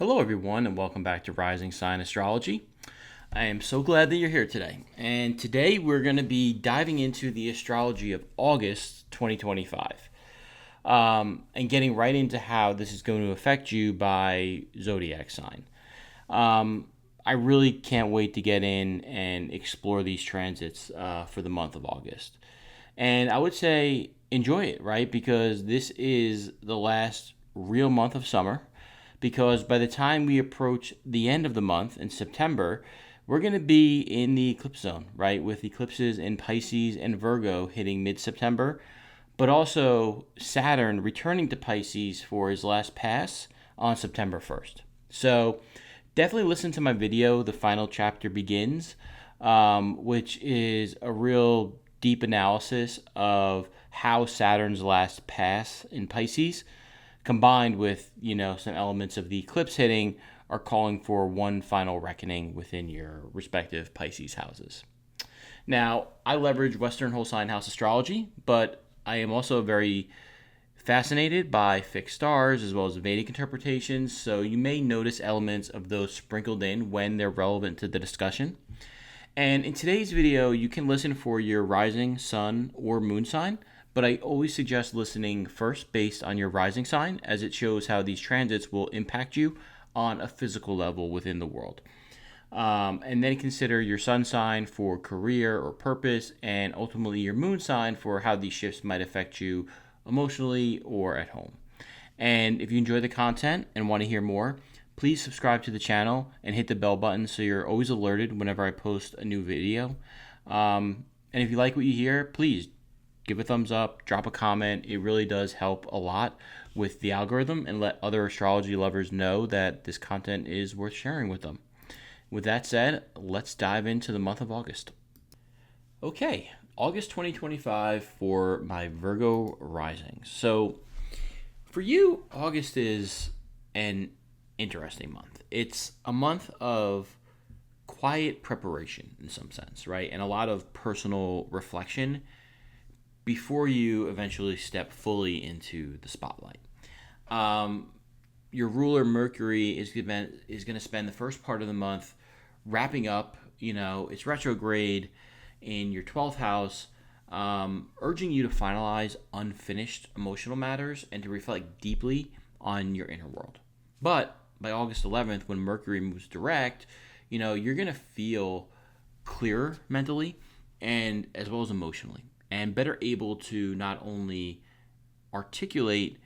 Hello, everyone, and welcome back to Rising Sign Astrology. I am so glad that you're here today. And today we're going to be diving into the astrology of August 2025 and getting right into how this is going to affect you by zodiac sign. I really can't wait to get in and explore these transits for the month of August. And I would say enjoy it, right? Because this is the last real month of summer. Because by the time we approach the end of the month in September, we're going to be in the eclipse zone, right? With eclipses in Pisces and Virgo hitting mid-September, but also Saturn returning to Pisces for his last pass on September 1st. So definitely listen to my video, The Final Chapter Begins, which is a real deep analysis of how Saturn's last pass in Pisces combined with, some elements of the eclipse hitting are calling for one final reckoning within your respective Pisces houses. Now, I leverage Western whole sign house astrology, but I am also very fascinated by fixed stars as well as Vedic interpretations, so you may notice elements of those sprinkled in when they're relevant to the discussion. And in today's video, you can listen for your rising sun or moon sign, but I always suggest listening first based on your rising sign, as it shows how these transits will impact you on a physical level within the world. And then consider your sun sign for career or purpose, and ultimately your moon sign for how these shifts might affect you emotionally or at home. And if you enjoy the content and want to hear more, please subscribe to the channel and hit the bell button so you're always alerted whenever I post a new video. And if you like what you hear, please give a thumbs up, drop a comment. It really does help a lot with the algorithm and let other astrology lovers know that this content is worth sharing with them. With that said, let's dive into the month of August. Okay, August 2025 for my Virgo rising. So for you, August is an interesting month. It's a month of quiet preparation in some sense, right? And a lot of personal reflection before you eventually step fully into the spotlight. Your ruler Mercury is going to spend the first part of the month wrapping up, its retrograde in your 12th house, urging you to finalize unfinished emotional matters and to reflect deeply on your inner world. But by August 11th, when Mercury moves direct, you're going to feel clearer mentally and as well as emotionally, and better able to not only articulate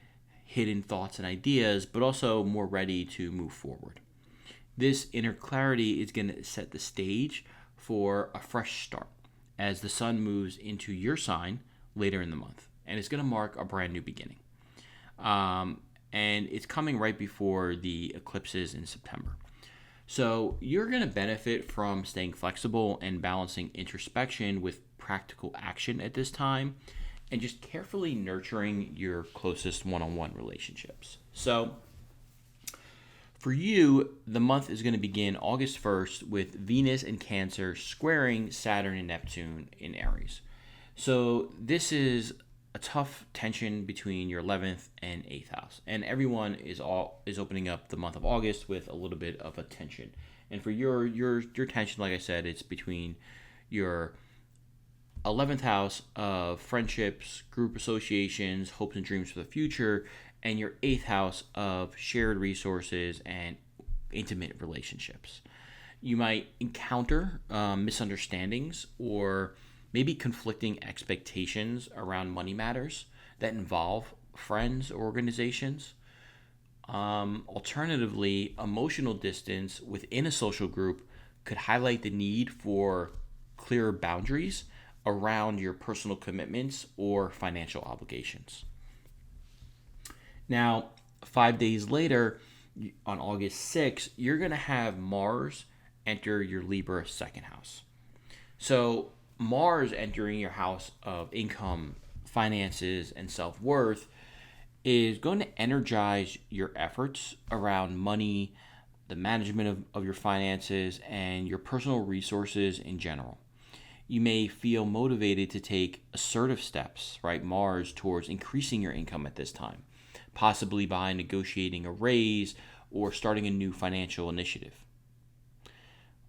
hidden thoughts and ideas, but also more ready to move forward. This inner clarity is going to set the stage for a fresh start as the sun moves into your sign later in the month, and it's going to mark a brand new beginning. And it's coming right before the eclipses in September. So you're going to benefit from staying flexible and balancing introspection with practical action at this time, and just carefully nurturing your closest one-on-one relationships. So for you, the month is going to begin August 1st with Venus and Cancer squaring Saturn and Neptune in Aries. So this is a tough tension between your 11th and 8th house, and everyone is opening up the month of August with a little bit of a tension. And for your tension, like I said, it's between your 11th house of friendships, group associations, hopes and dreams for the future, and your 8th house of shared resources and intimate relationships. You might encounter misunderstandings or maybe conflicting expectations around money matters that involve friends or organizations. Alternatively, emotional distance within a social group could highlight the need for clearer boundaries around your personal commitments or financial obligations. Now, 5 days later, on August 6th, you're going to have Mars enter your Libra second house. So Mars entering your house of income, finances, and self-worth is going to energize your efforts around money, the management of your finances, and your personal resources in general. You may feel motivated to take assertive steps, right, Mars, towards increasing your income at this time, possibly by negotiating a raise or starting a new financial initiative.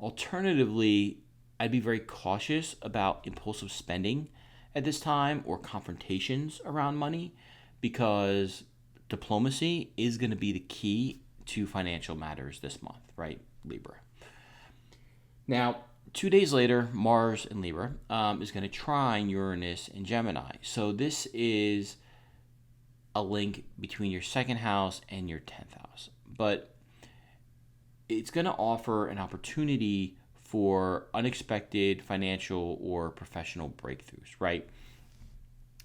Alternatively, I'd be very cautious about impulsive spending at this time or confrontations around money, because diplomacy is going to be the key to financial matters this month, right, Libra? Now, 2 days later, Mars in Libra is going to trine Uranus in Gemini. So this is a link between your second house and your 10th house. But it's going to offer an opportunity for unexpected financial or professional breakthroughs, right?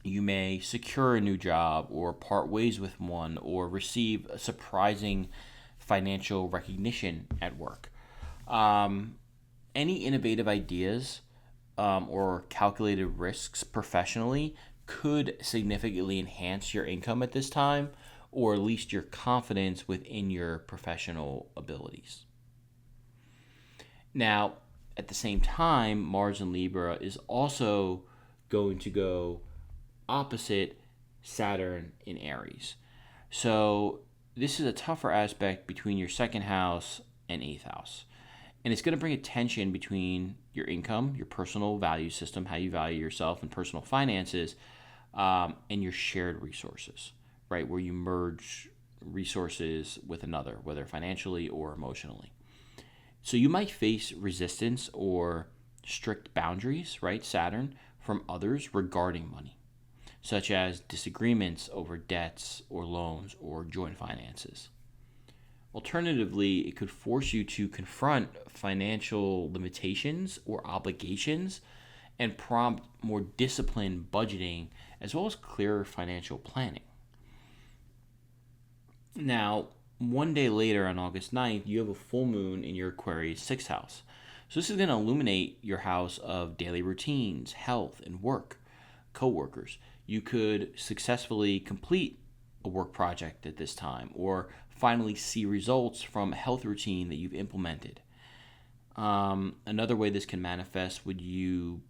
You may secure a new job or part ways with one or receive a surprising financial recognition at work. Any innovative ideas or calculated risks professionally could significantly enhance your income at this time, or at least your confidence within your professional abilities. Now, at the same time, Mars in Libra is also going to go opposite Saturn in Aries. So this is a tougher aspect between your second house and eighth house. And it's going to bring a tension between your income, your personal value system, how you value yourself and personal finances, and your shared resources, right? Where you merge resources with another, whether financially or emotionally. So you might face resistance or strict boundaries, right, Saturn, from others regarding money, such as disagreements over debts or loans or joint finances. Alternatively, it could force you to confront financial limitations or obligations and prompt more disciplined budgeting as well as clearer financial planning. Now, 1 day later on August 9th, you have a full moon in your Aquarius 6th house. So this is going to illuminate your house of daily routines, health, and work, co-workers. You could successfully complete a work project at this time, or finally see results from a health routine that you've implemented. Another way this can manifest would you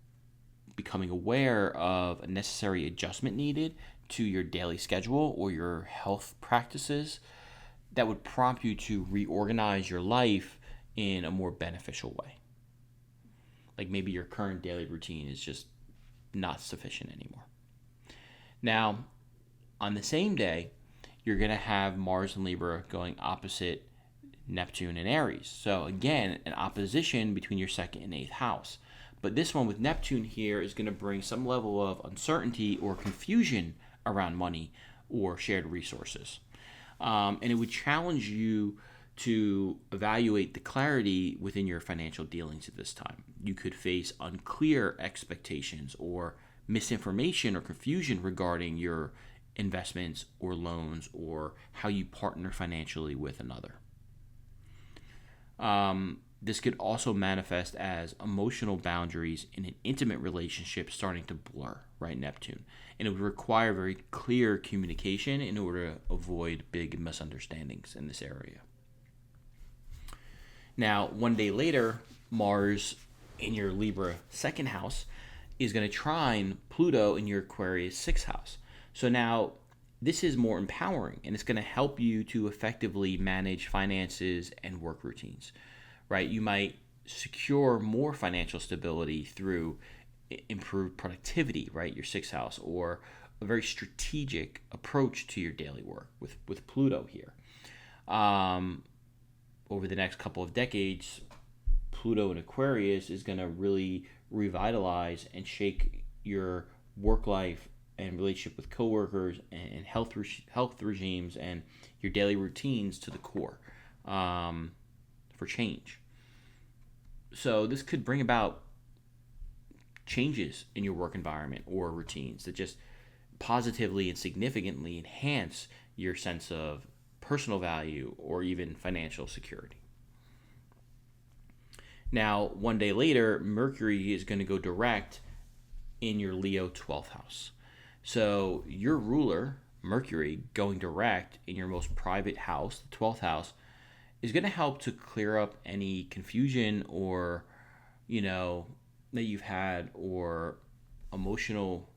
becoming aware of a necessary adjustment needed to your daily schedule or your health practices that would prompt you to reorganize your life in a more beneficial way. Like maybe your current daily routine is just not sufficient anymore. Now, on the same day, you're going to have Mars and Libra going opposite Neptune and Aries. So again, an opposition between your second and eighth house. But this one with Neptune here is going to bring some level of uncertainty or confusion around money or shared resources. And it would challenge you to evaluate the clarity within your financial dealings at this time. You could face unclear expectations or misinformation or confusion regarding your investments or loans or how you partner financially with another. This could also manifest as emotional boundaries in an intimate relationship starting to blur, right, Neptune. And it would require very clear communication in order to avoid big misunderstandings in this area. Now, 1 day later, Mars in your Libra second house is going to trine Pluto in your Aquarius sixth house. So now this is more empowering, and it's going to help you to effectively manage finances and work routines, right? You might secure more financial stability through improved productivity, right? Your sixth house, or a very strategic approach to your daily work with Pluto here. Over the next couple of decades, Pluto in Aquarius is going to really revitalize and shake your work life and relationship with coworkers and health regimes and your daily routines to the core for change. So this could bring about changes in your work environment or routines that just positively and significantly enhance your sense of personal value or even financial security. Now, 1 day later, Mercury is going to go direct in your Leo 12th house. So your ruler, Mercury, going direct in your most private house, the 12th house, is going to help to clear up any confusion or, that you've had, or emotional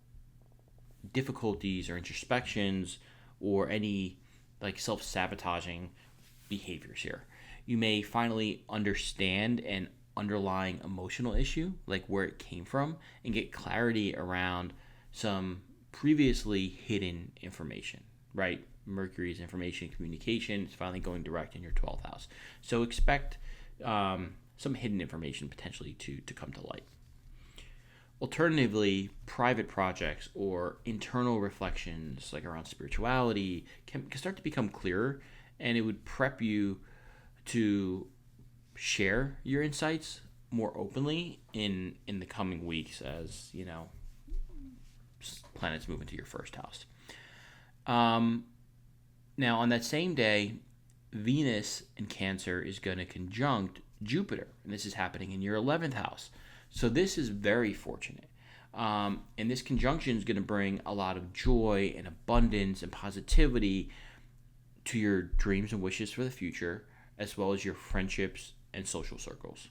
difficulties or introspections or any like self-sabotaging behaviors here. You may finally understand an underlying emotional issue, like where it came from, and get clarity around some previously hidden information, right? Mercury's information communication is finally going direct in your 12th house. So expect some hidden information potentially to come to light. Alternatively, private projects or internal reflections like around spirituality can start to become clearer, and it would prep you to share your insights more openly in the coming weeks as planets move into your first house. Now, on that same day, Venus in Cancer is going to conjunct Jupiter, and this is happening in your 11th house. So this is very fortunate. And this conjunction is going to bring a lot of joy and abundance and positivity to your dreams and wishes for the future, as well as your friendships and social circles.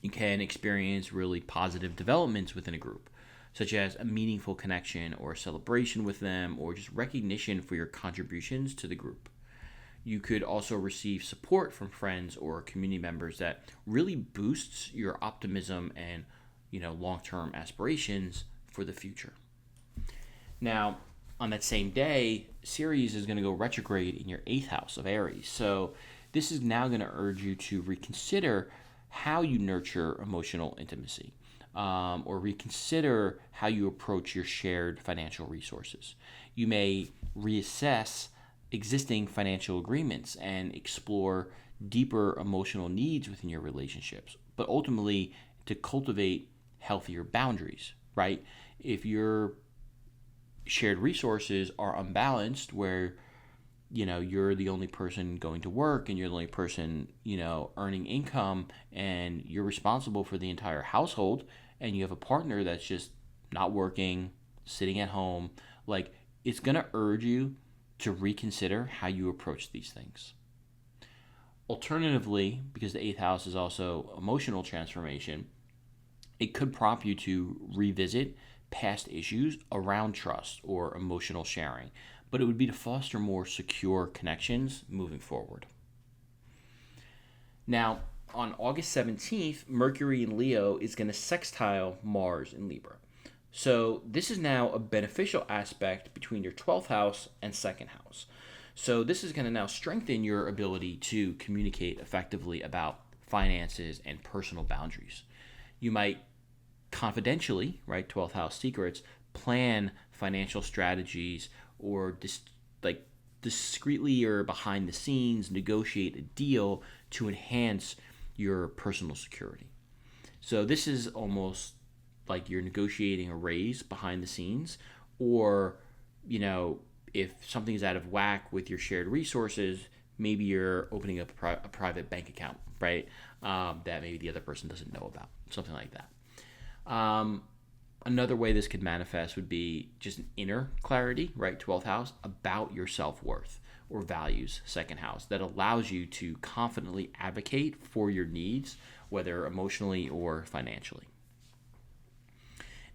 You can experience really positive developments within a group, such as a meaningful connection or a celebration with them, or just recognition for your contributions to the group. You could also receive support from friends or community members that really boosts your optimism and long-term aspirations for the future. Now, on that same day, Ceres is going to go retrograde in your 8th house of Aries. So this is now going to urge you to reconsider how you nurture emotional intimacy, or reconsider how you approach your shared financial resources. You may reassess existing financial agreements and explore deeper emotional needs within your relationships, but ultimately to cultivate healthier boundaries, right? If your shared resources are unbalanced, where you're the only person going to work and you're the only person earning income, and you're responsible for the entire household, and you have a partner that's just not working, sitting at home, like, it's going to urge you to reconsider how you approach these things. Alternatively, because the 8th house is also emotional transformation, it could prompt you to revisit past issues around trust or emotional sharing, but it would be to foster more secure connections moving forward. Now, on August 17th, Mercury in Leo is going to sextile Mars in Libra. So this is now a beneficial aspect between your 12th house and 2nd house. So this is going to now strengthen your ability to communicate effectively about finances and personal boundaries. You might confidentially, right, 12th house secrets, plan financial strategies, or discreetly or behind the scenes negotiate a deal to enhance your personal security. So this is almost like you're negotiating a raise behind the scenes, or if something's out of whack with your shared resources, maybe you're opening up a private bank account, right? That maybe the other person doesn't know about, something like that. Another way this could manifest would be just an inner clarity, right? 12th house, about your self-worth or values, 2nd house, that allows you to confidently advocate for your needs, whether emotionally or financially.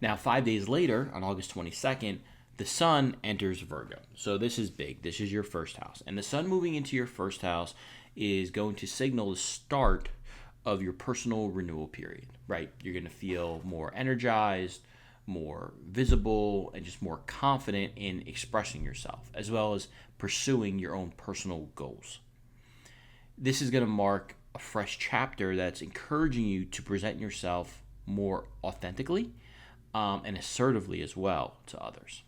Now, 5 days later, on August 22nd, the sun enters Virgo. So this is big. This is your 1st house. And the sun moving into your 1st house is going to signal the start of your personal renewal period, right? You're going to feel more energized, more visible, and just more confident in expressing yourself, as well as pursuing your own personal goals. This is going to mark a fresh chapter that's encouraging you to present yourself more authentically and assertively as well to others.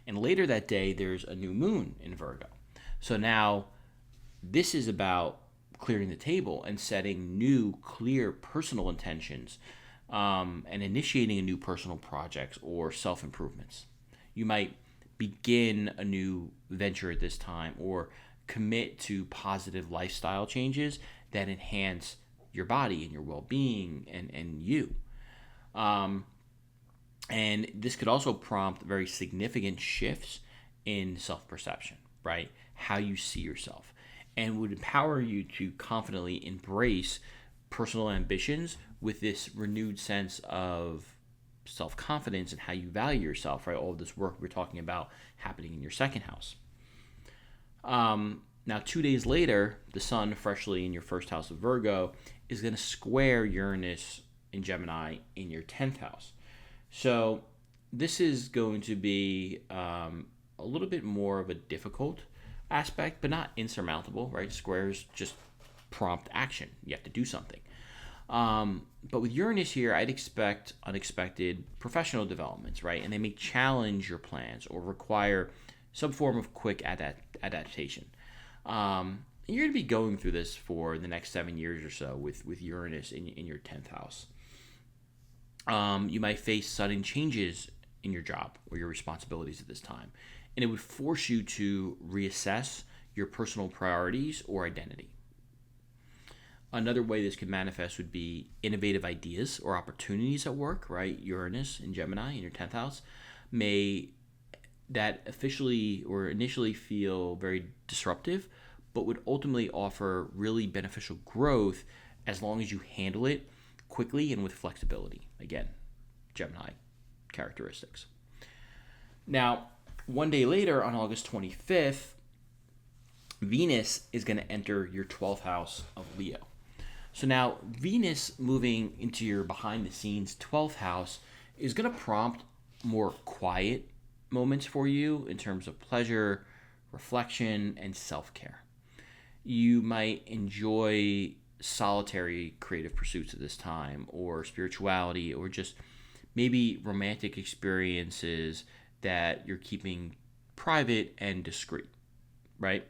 And later that day, there's a new moon in Virgo. So now this is about clearing the table and setting new, clear personal intentions, and initiating a new personal projects or self-improvements. You might begin a new venture at this time, or commit to positive lifestyle changes that enhance your body and your well-being and you. And this could also prompt very significant shifts in self-perception, right? How you see yourself, and would empower you to confidently embrace personal ambitions with this renewed sense of self-confidence and how you value yourself, right? All of this work we're talking about happening in your 2nd house. Now, 2 days later, the sun, freshly in your first house of Virgo, is going to square Uranus in Gemini in your 10th house. So, this is going to be a little bit more of a difficult aspect, but not insurmountable, right? Squares just prompt action. You have to do something. But with Uranus here, I'd expect unexpected professional developments, right? And they may challenge your plans or require some form of quick adaptation. You're going to be going through this for the next 7 years or so with Uranus in your 10th house. You might face sudden changes in your job or your responsibilities at this time, and it would force you to reassess your personal priorities or identity. Another way this could manifest would be innovative ideas or opportunities at work, right? Uranus in Gemini in your 10th house may that officially or initially feel very disruptive, but would ultimately offer really beneficial growth as long as you handle it quickly and with flexibility. Again, Gemini characteristics. Now, 1 day later, on August 25th, Venus is going to enter your 12th house of Leo. So now, Venus moving into your behind-the-scenes 12th house is going to prompt more quiet moments for you in terms of pleasure, reflection, and self-care. You might enjoy solitary creative pursuits at this time, or spirituality, or just maybe romantic experiences that you're keeping private and discreet, right?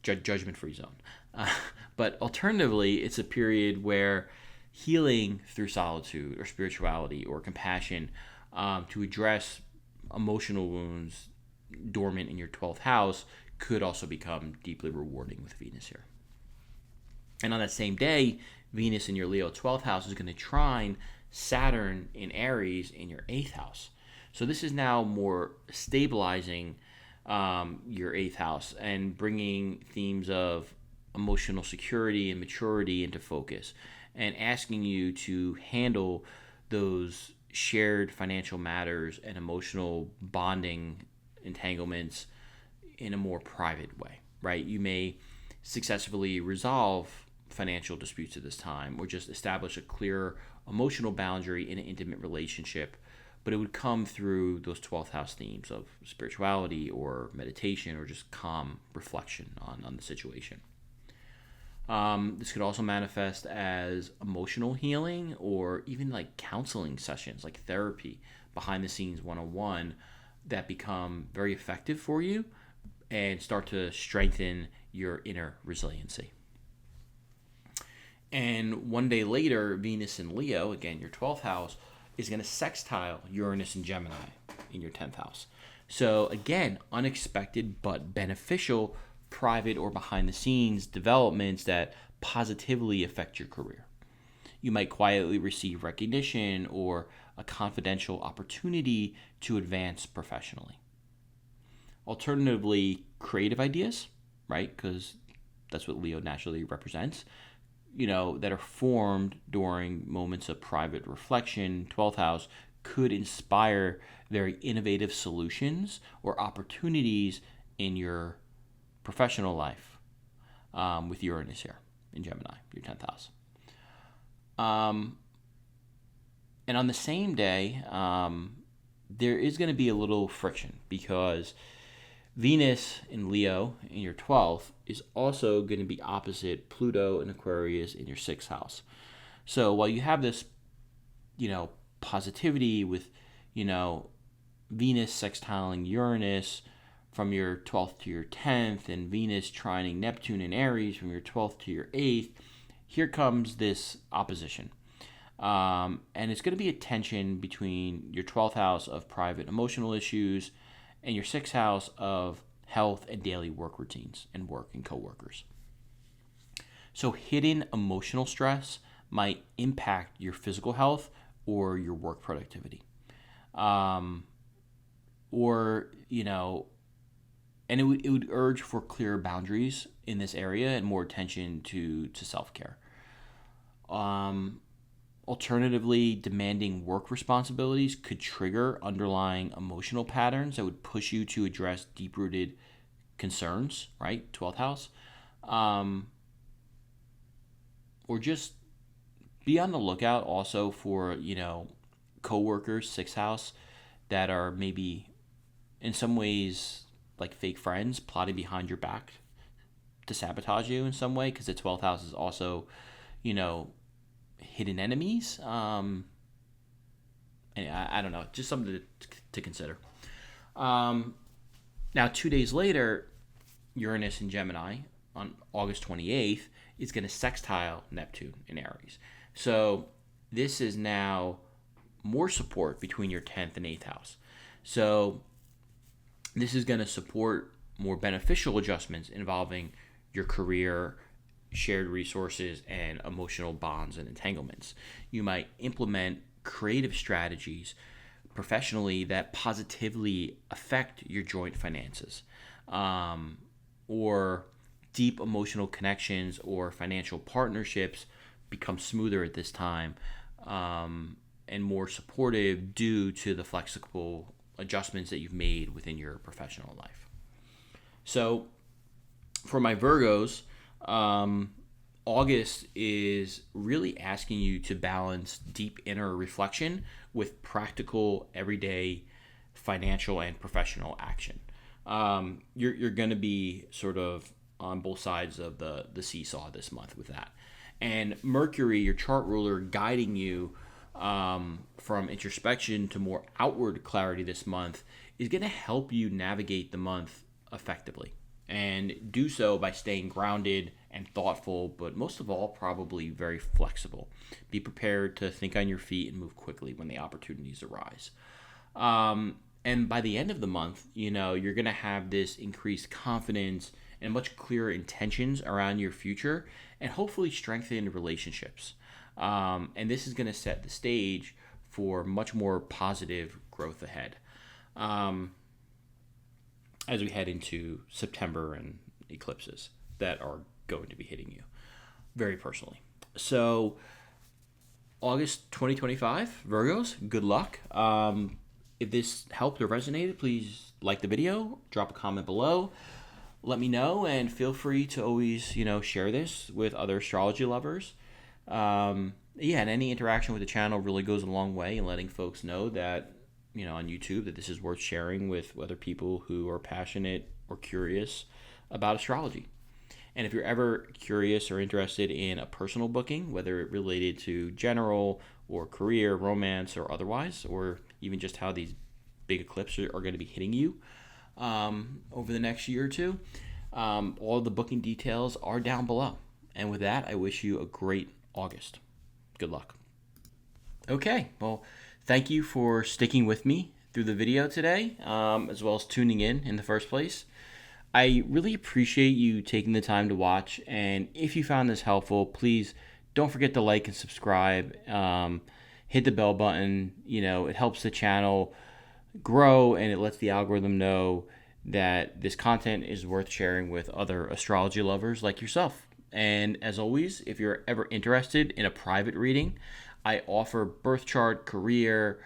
Judgment-free zone. But alternatively, it's a period where healing through solitude or spirituality or compassion to address emotional wounds dormant in your 12th house could also become deeply rewarding with Venus here. And on that same day, Venus in your Leo 12th house is going to trine Saturn in Aries in your 8th house. So this is now more stabilizing your 8th house and bringing themes of emotional security and maturity into focus, and asking you to handle those shared financial matters and emotional bonding entanglements in a more private way, right? You may successfully resolve financial disputes at this time, or just establish a clear emotional boundary in an intimate relationship, but it would come through those 12th house themes of spirituality or meditation or just calm reflection on the situation. This could also manifest as emotional healing or even like counseling sessions, like therapy, behind the scenes one-on-one, that become very effective for you and start to strengthen your inner resiliency. And 1 day later, Venus in Leo, again, your 12th house, is going to sextile Uranus in Gemini in your 10th house. So again, unexpected but beneficial private or behind the scenes developments that positively affect your career. You might quietly receive recognition or a confidential opportunity to advance professionally. Alternatively, creative ideas, right? Because that's what Leo naturally represents, that are formed during moments of private reflection, 12th house, could inspire very innovative solutions or opportunities in your professional life with Uranus here in Gemini, your 10th house. And on the same day, there is going to be a little friction because Venus in Leo in your 12th is also going to be opposite Pluto in Aquarius in your 6th house. So while you have this, positivity with, Venus sextiling Uranus from your 12th to your 10th and Venus trining Neptune in Aries from your 12th to your 8th, here comes this opposition. And it's going to be a tension between your 12th house of private emotional issues and your 6th house of health and daily work routines and work and coworkers. So hidden emotional stress might impact your physical health or your work productivity. And it would urge for clearer boundaries in this area and more attention to self-care. Alternatively, demanding work responsibilities could trigger underlying emotional patterns that would push you to address deep-rooted concerns, right? 12th house. Or just be on the lookout also for, coworkers, 6th house, that are maybe in some ways like fake friends plotting behind your back to sabotage you in some way, because the 12th house is also, hidden enemies. And I don't know, just something to consider. Now, 2 days later, Uranus in Gemini on August 28th is going to sextile Neptune in Aries. So this is now more support between your 10th and 8th house. So this is going to support more beneficial adjustments involving your career, shared resources, and emotional bonds and entanglements. You might implement creative strategies professionally that positively affect your joint finances, or deep emotional connections or financial partnerships become smoother at this time, and more supportive due to the flexible adjustments that you've made within your professional life. So for my Virgos, August is really asking you to balance deep inner reflection with practical, everyday financial and professional action. You're going to be sort of on both sides of the seesaw this month with that. And Mercury, your chart ruler, guiding you from introspection to more outward clarity this month, is going to help you navigate the month effectively. And do so by staying grounded and thoughtful, but most of all, probably very flexible. Be prepared to think on your feet and move quickly when the opportunities arise. And by the end of the month, you're going to have this increased confidence and much clearer intentions around your future, and hopefully strengthen relationships. And this is going to set the stage for much more positive growth ahead, as we head into September and eclipses that are going to be hitting you very personally. So August 2025, Virgos, good luck. If this helped or resonated, please like the video, drop a comment below, let me know, and feel free to always, share this with other astrology lovers. And any interaction with the channel really goes a long way in letting folks know that, on YouTube, that this is worth sharing with other people who are passionate or curious about astrology. And if you're ever curious or interested in a personal booking, whether it related to general or career, romance, or otherwise, or even just how these big eclipses are going to be hitting you over the next year or two, all of the booking details are down below. And with that, I wish you a great August. Good luck. Okay, well, thank you for sticking with me through the video today, as well as tuning in the first place. I really appreciate you taking the time to watch, and if you found this helpful, please don't forget to like and subscribe. Hit the bell button. It helps the channel grow, and it lets the algorithm know that this content is worth sharing with other astrology lovers like yourself. And as always, if you're ever interested in a private reading, I offer birth chart, career,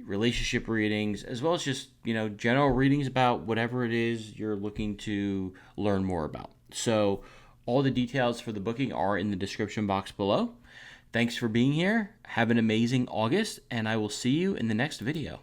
relationship readings, as well as just, general readings about whatever it is you're looking to learn more about. So all the details for the booking are in the description box below. Thanks for being here. Have an amazing August, and I will see you in the next video.